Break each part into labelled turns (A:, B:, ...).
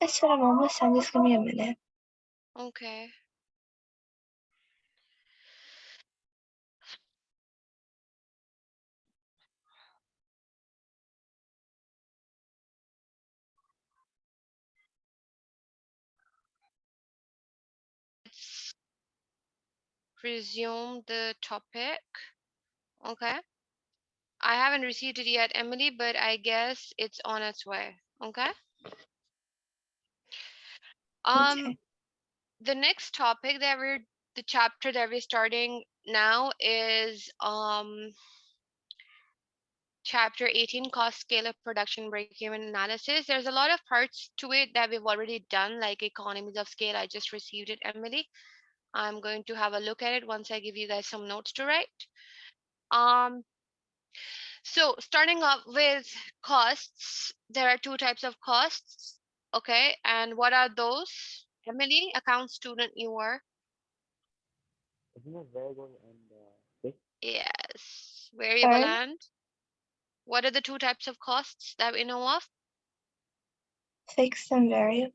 A: I said I'm almost done. Just give me a minute.
B: Okay. Let's resume the topic. Okay. I haven't received it yet, Emily, but I guess it's on its way. Okay.
A: Okay.
B: The next topic that the chapter that we're starting now is chapter 18, cost, scale of production, break-even analysis. There's a lot of parts to it that we've already done, like economies of scale. I just received it, Emily. I'm going to have a look at it once I give you guys some notes to write. So starting off with costs, there are two types of costs. Okay, and what are those? Emily, account student you are.
C: Isn't it variable and fixed?
B: Yes, variable
A: Sorry.
B: and what are the two types of costs that we know of?
A: Fixed and variable.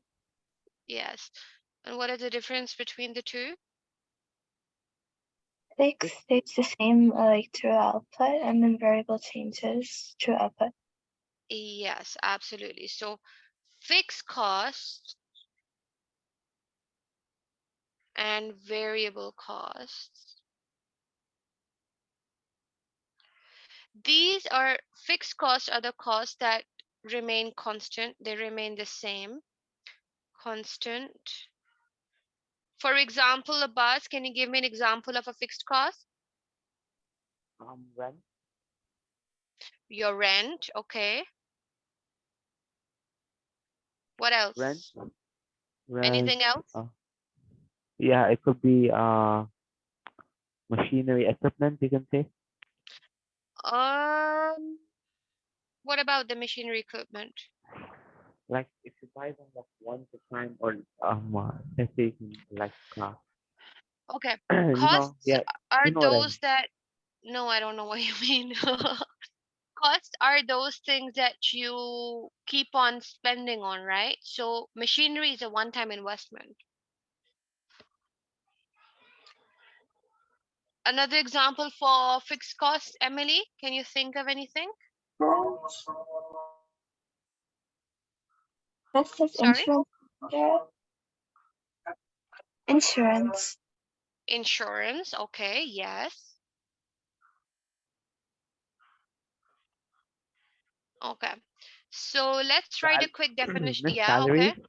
B: Yes. And what is the difference between the two?
A: Fixed stays the same like through output, and then variable changes through output.
B: Yes, absolutely. So fixed costs and variable costs. These are fixed costs are the costs that remain constant. They remain the same, constant. For example, Abbas, can you give me an example of a fixed cost?
C: Rent.
B: Your rent, okay. What
C: Rent.
B: else?
C: Rent.
B: Anything else?
C: Uh, yeah, it could be machinery equipment. You can say.
B: Um, what about the machinery equipment?
C: Like if you buy them like once a time or let's say like
B: Okay. Costs
C: yeah,
B: are
C: you know what I
B: those
C: mean.
B: that, no, I don't know what you mean. Costs are those things that you keep on spending on, right? So machinery is a one-time investment. Another example for fixed costs, Emily, can you think of anything?
A: This is
B: Sorry?
A: insurance. Insurance.
B: Insurance, okay, yes. Okay. So let's write a quick definition.
C: Miss
B: Yeah, okay.
C: salaries,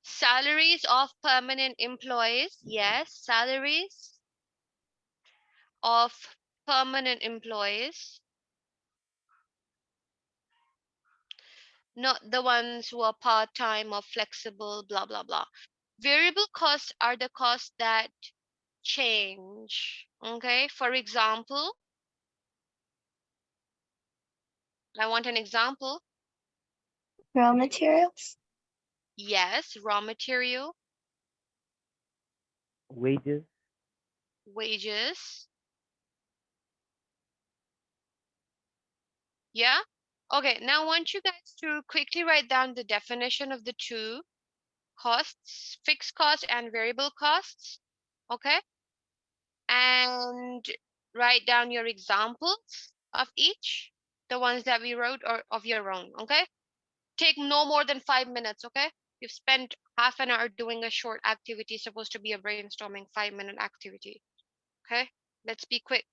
B: Salaries of permanent employees. Yes, salaries of permanent employees, not the ones who are part-time or flexible, blah, blah, blah. Variable costs are the costs that change. Okay, for example, I want an example.
A: Raw materials.
B: Yes, raw material,
C: wages,
B: wages. Yeah. Okay, now I want you guys to quickly write down the definition of the two costs, fixed costs and variable costs. Okay, and write down your examples of each, the ones that we wrote or of your own. Okay, take no more than 5 minutes. Okay, you've spent half an hour doing a short activity, supposed to be a brainstorming 5-minute activity. Okay, let's be quick.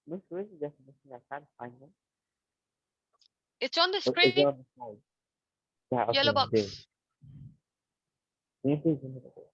C: Miss, where's the definition? I can't find it.
B: It's on the
C: Is it
B: screen.
C: on the slide? Yeah,
B: Yellow
C: okay, there.
B: box.
C: Can you please remove it?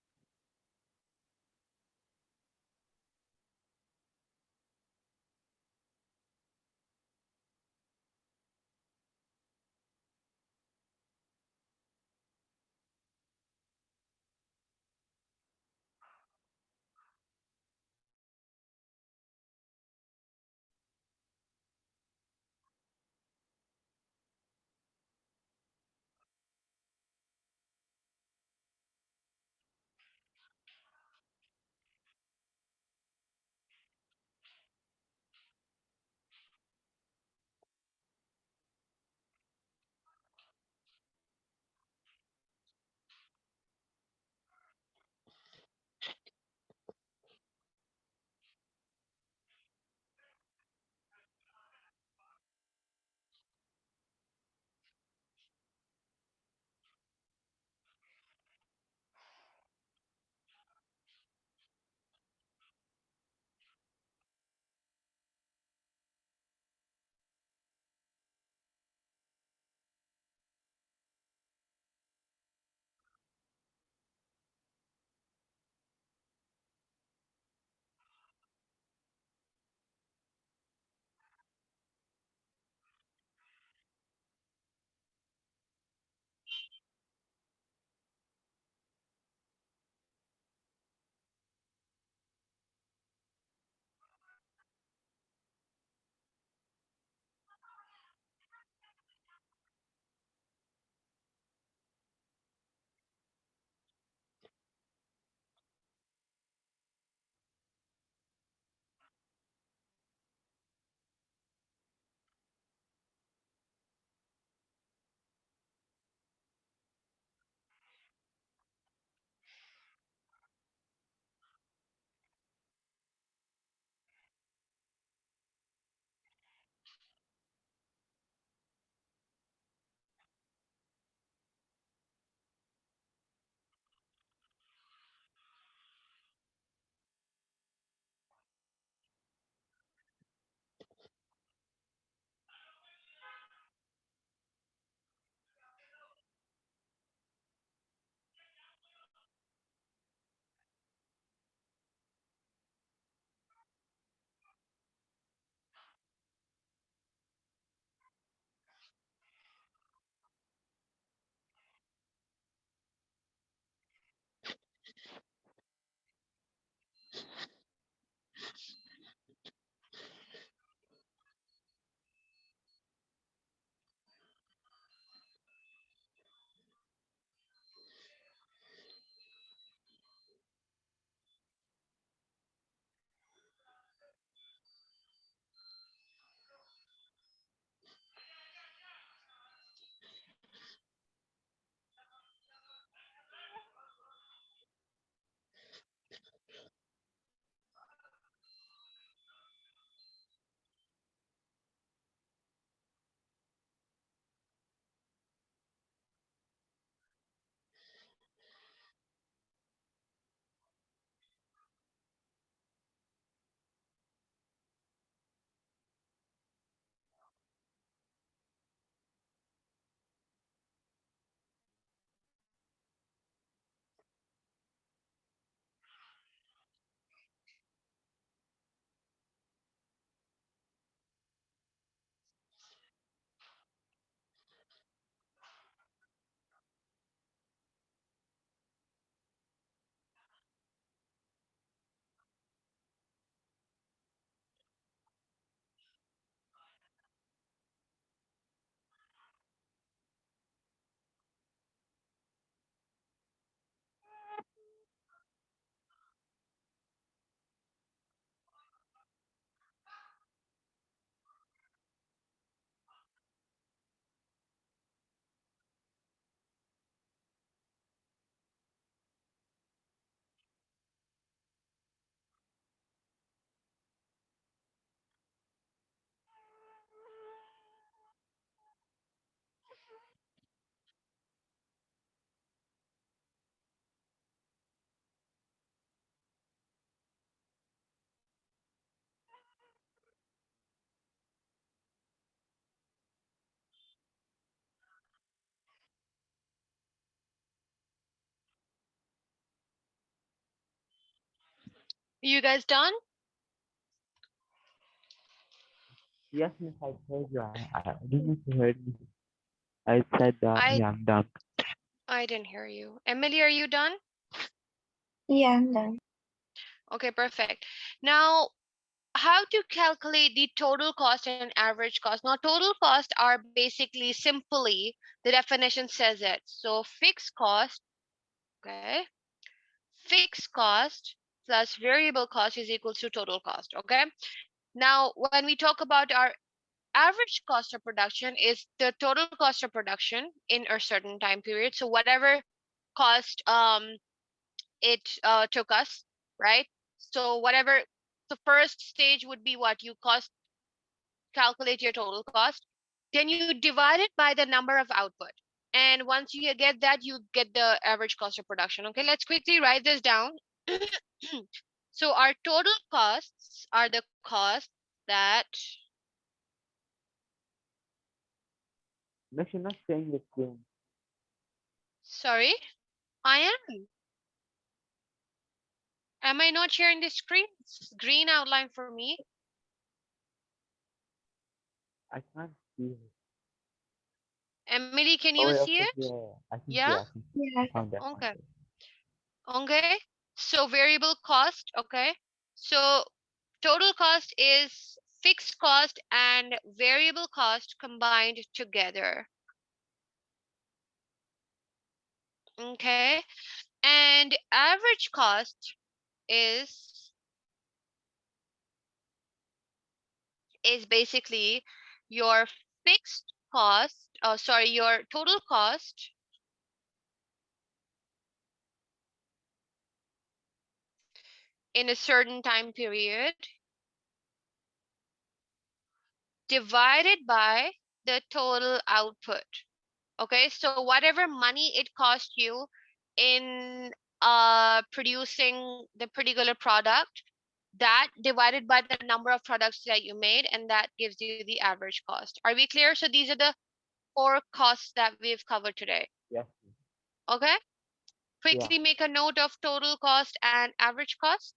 B: You guys done?
C: Yes, miss, I told you. I didn't you heard me. I said,
B: I
C: yeah, I'm done.
B: I didn't hear you. Emily, are you done?
A: Yeah, I'm done.
B: Okay, perfect. Now, how to calculate the total cost and average cost? Now, total cost are basically simply the definition says it. So fixed cost, okay, fixed cost plus variable cost is equal to total cost. Okay. Now, when we talk about our average cost of production is the total cost of production in a certain time period. So whatever cost it took us, right? So whatever the first stage would be what you cost calculate your total cost. Then you divide it by the number of output. And once you get that, you get the average cost of production. Okay, let's quickly write this down. So our total costs are the costs that,
C: Miss, you're not saying the screen.
B: sorry, I am. Am I not sharing the screen? It's green outline for me.
C: I can't see it.
B: Emily, can you
C: Oh, wait,
B: see
C: okay,
B: it?
C: yeah. I can see
B: Yeah?
C: it. I can see
A: Yeah.
C: it. Found that, found
B: Okay.
C: it.
B: Okay. So variable cost, okay. So total cost is fixed cost and variable cost combined together. Okay. And average cost is basically your fixed cost, oh sorry, your total cost in a certain time period divided by the total output. Okay, so whatever money it cost you in producing the particular product, that divided by the number of products that you made, and that gives you the average cost. Are we clear? So these are the four costs that we've covered today.
C: Yes, miss.
B: Okay,
C: Yeah.
B: quickly make a note of total cost and average cost.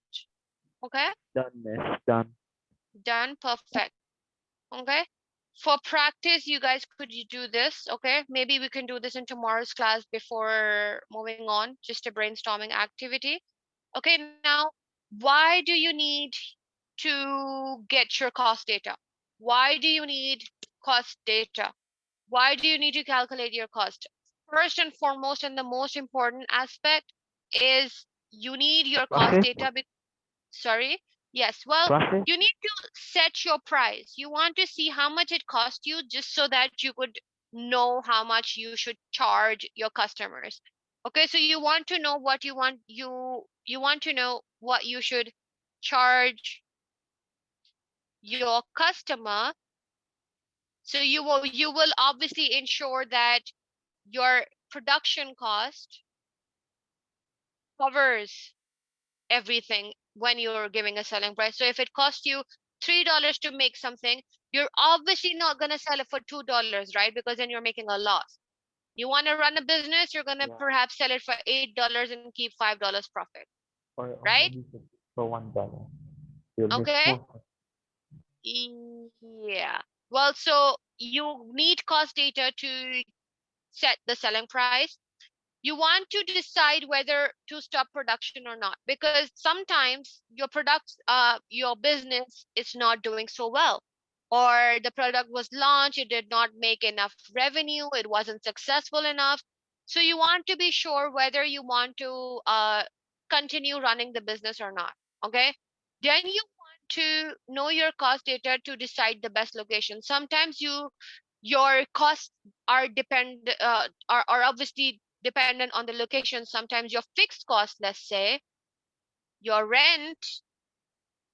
B: Okay,
C: Done, miss. Done.
B: done, perfect. Okay, for practice you guys could you do this? Okay, maybe we can do this in tomorrow's class before moving on, just a brainstorming activity. Okay, now why do you need to get your cost data? Why do you need cost data? Why do you need to calculate your cost? First and foremost, and the most important aspect is you need your cost
C: Profit?
B: data. Sorry. Yes. Well,
C: Profit?
B: you need to set your price. You want to see how much it costs you just so that you could know how much you should charge your customers. Okay, so you want to know what you want to know what you should charge your customer. So you will obviously ensure that your production cost covers everything when you're giving a selling price. So if it costs you $3 to make something, you're obviously not going to sell it for $2, right? Because then you're making a loss. You want to run a business, you're going to
C: Yeah.
B: perhaps sell it for $8 and keep $5 profit,
C: Or
B: right?
C: maybe for $1. You'll make
B: Okay.
C: more.
B: Yeah. Well, so you need cost data to set the selling price. You want to decide whether to stop production or not, because sometimes your products your business is not doing so well, or the product was launched, it did not make enough revenue, it wasn't successful enough. So you want to be sure whether you want to continue running the business or not. Okay, then you want to know your cost data to decide the best location. Sometimes your costs are obviously dependent on the location. Sometimes your fixed cost, let's say your rent,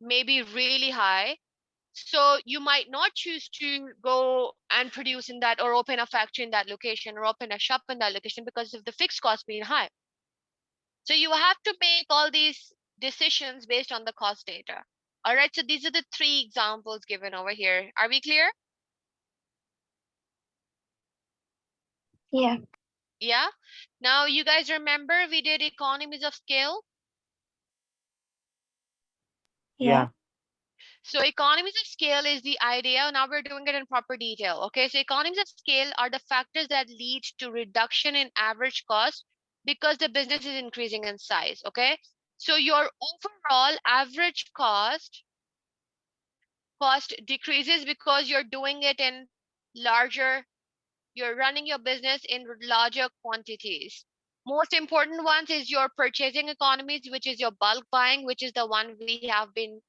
B: may be really high, so you might not choose to go and produce in that, or open a factory in that location, or open a shop in that location because of the fixed cost being high. So you have to make all these decisions based on the cost data. All right, so these are the three examples given over here. Are we clear?
A: Yeah.
B: Yeah. Now you guys remember we did economies of scale.
A: Yeah.
B: So economies of scale is the idea. Now we're doing it in proper detail. Okay, so economies of scale are the factors that lead to reduction in average cost because the business is increasing in size. Okay, so your overall average cost decreases because you're doing it in larger, you're running your business in larger quantities. Most important ones is your purchasing economies, which is your bulk buying, which is the one we have been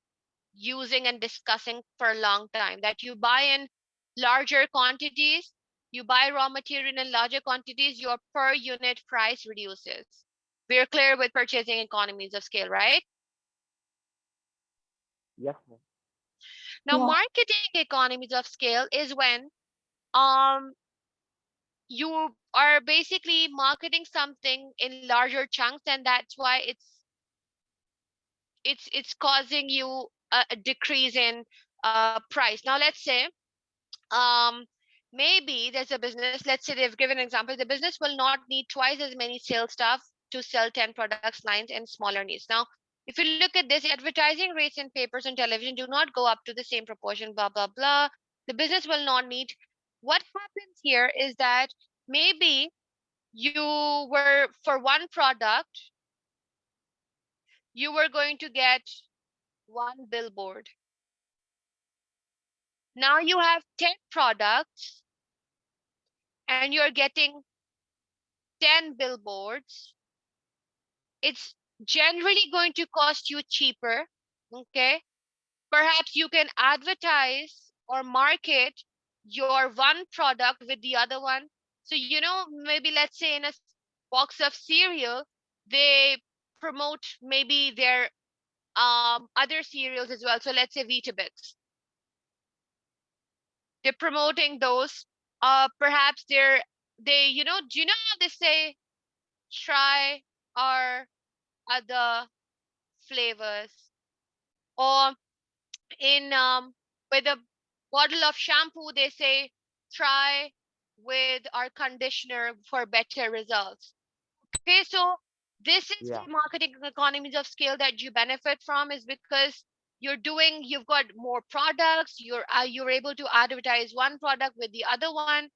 B: using and discussing for a long time, that you buy in larger quantities, you buy raw material in larger quantities, your per unit price reduces. We're clear with purchasing economies of scale, right?
C: Yes, ma'am.
B: Now,
A: Yeah.
B: marketing economies of scale is when um you are basically marketing something in larger chunks, and that's why it's causing you a decrease in price. Now let's say um maybe there's a business, let's say they've given an example, the business will not need twice as many sales staff to sell 10 products lines in smaller needs. Now if you look at this, advertising rates in papers and television do not go up to the same proportion, blah blah blah. The business will not need. What happens here is that maybe you were, for one product, you were going to get one billboard. Now you have 10 products and you're getting 10 billboards. It's generally going to cost you cheaper. Okay. Perhaps you can advertise or market your one product with the other one. So, maybe let's say in a box of cereal, they promote maybe their other cereals as well. So let's say Weetabix. They're promoting those. Perhaps do you know how they say try our other flavors? Or in with a bottle of shampoo, they say try with our conditioner for better results. Okay, so this is
C: Yeah.
B: the marketing economies of scale that you benefit from, is because you've got more products, you're able to advertise one product with the other one.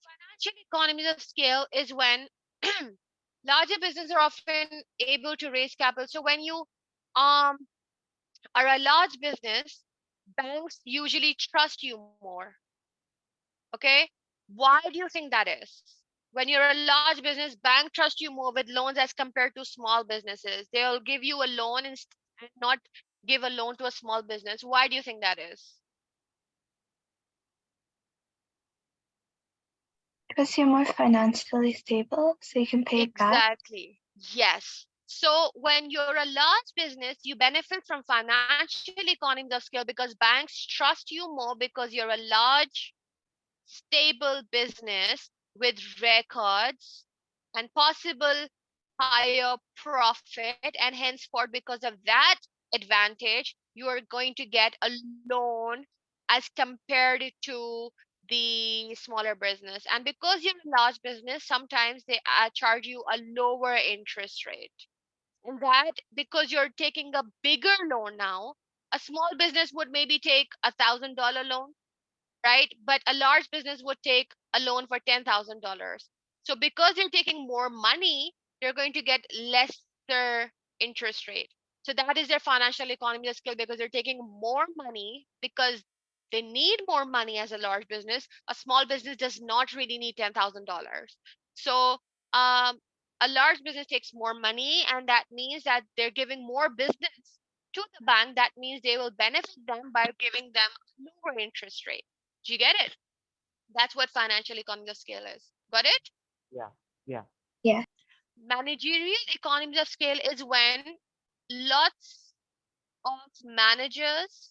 B: Financial economies of scale is when larger businesses are often able to raise capital. So when you um are a large business, banks usually trust you more. Okay, why do you think that is? When you're a large business, bank trust you more with loans as compared to small businesses. They'll give you a loan and not give a loan to a small business. Why do you think that is?
A: Because you're more financially stable, so you can pay it back.
B: Exactly. Yes. So when you're a large business, you benefit from financial economies of scale because banks trust you more because you're a large, stable business with records and possible higher profit, and henceforth because of that advantage you are going to get a loan as compared to the smaller business. And because you're a large business, sometimes they charge you a lower interest rate, and that because you're taking a bigger loan now. A small business would maybe take $1,000 loan, right? But a large business would take a loan for $10,000. So because you're taking more money, you're going to get lesser interest rate. So that is their financial economy of scale, because they're taking more money because they need more money as a large business. A small business does not really need $10,000. So um, a large business takes more money, and that means that they're giving more business to the bank. That means they will benefit them by giving them a lower interest rate. Do you get it? That's what financial economies of scale is. Got it?
C: Yeah. Yeah.
A: Yeah.
B: Managerial economies of scale is when lots of managers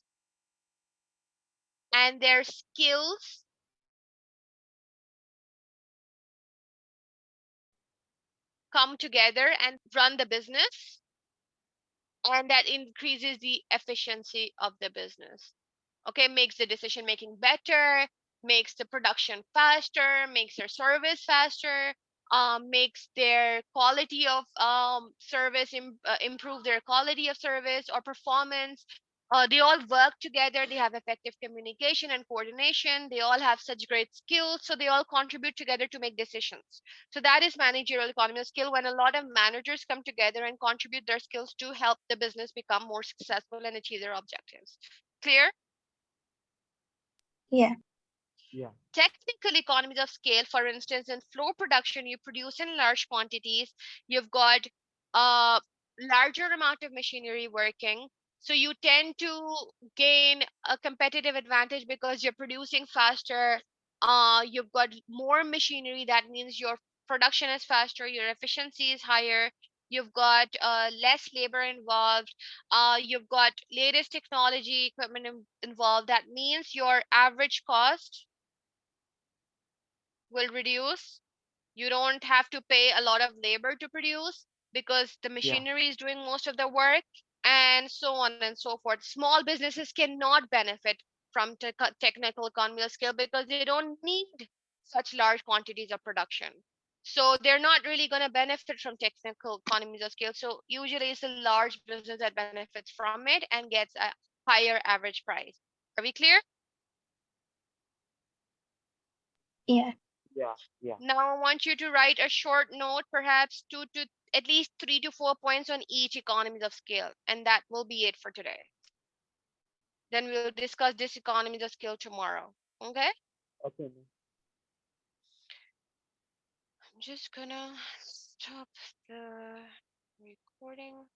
B: and their skills come together and run the business, and that increases the efficiency of the business. Okay, makes the decision making better, makes the production faster, makes their service faster, makes their quality of service improve their quality of service or performance. They all work together, they have effective communication and coordination, they all have such great skills, so they all contribute together to make decisions. So that is managerial economy of skill, when a lot of managers come together and contribute their skills to help the business become more successful and achieve their objectives. Clear?
A: Yeah.
C: Yeah.
B: Technical economies of scale, for instance, in flow production, you produce in large quantities, you've got a larger amount of machinery working, so you tend to gain a competitive advantage because you're producing faster. You've got more machinery, that means your production is faster, your efficiency is higher, you've got less labor involved, you've got latest technology equipment involved, that means your average cost will reduce. You don't have to pay a lot of labor to produce because the
C: Yeah.
B: machinery is doing most of the work, and so on and so forth. Small businesses cannot benefit from technical economy of scale because they don't need such large quantities of production. So they're not really going to benefit from technical economies of scale. So usually it's a large business that benefits from it and gets a higher average price. Are we clear?
A: Yeah.
C: Yeah. Yeah.
B: Now I want you to write a short note, perhaps two to at least 3 to 4 points on each economies of scale, and that will be it for today. Then we'll discuss this economies of scale tomorrow. Okay?
C: Okay. Ma'am.
B: I'm just gonna stop the recording.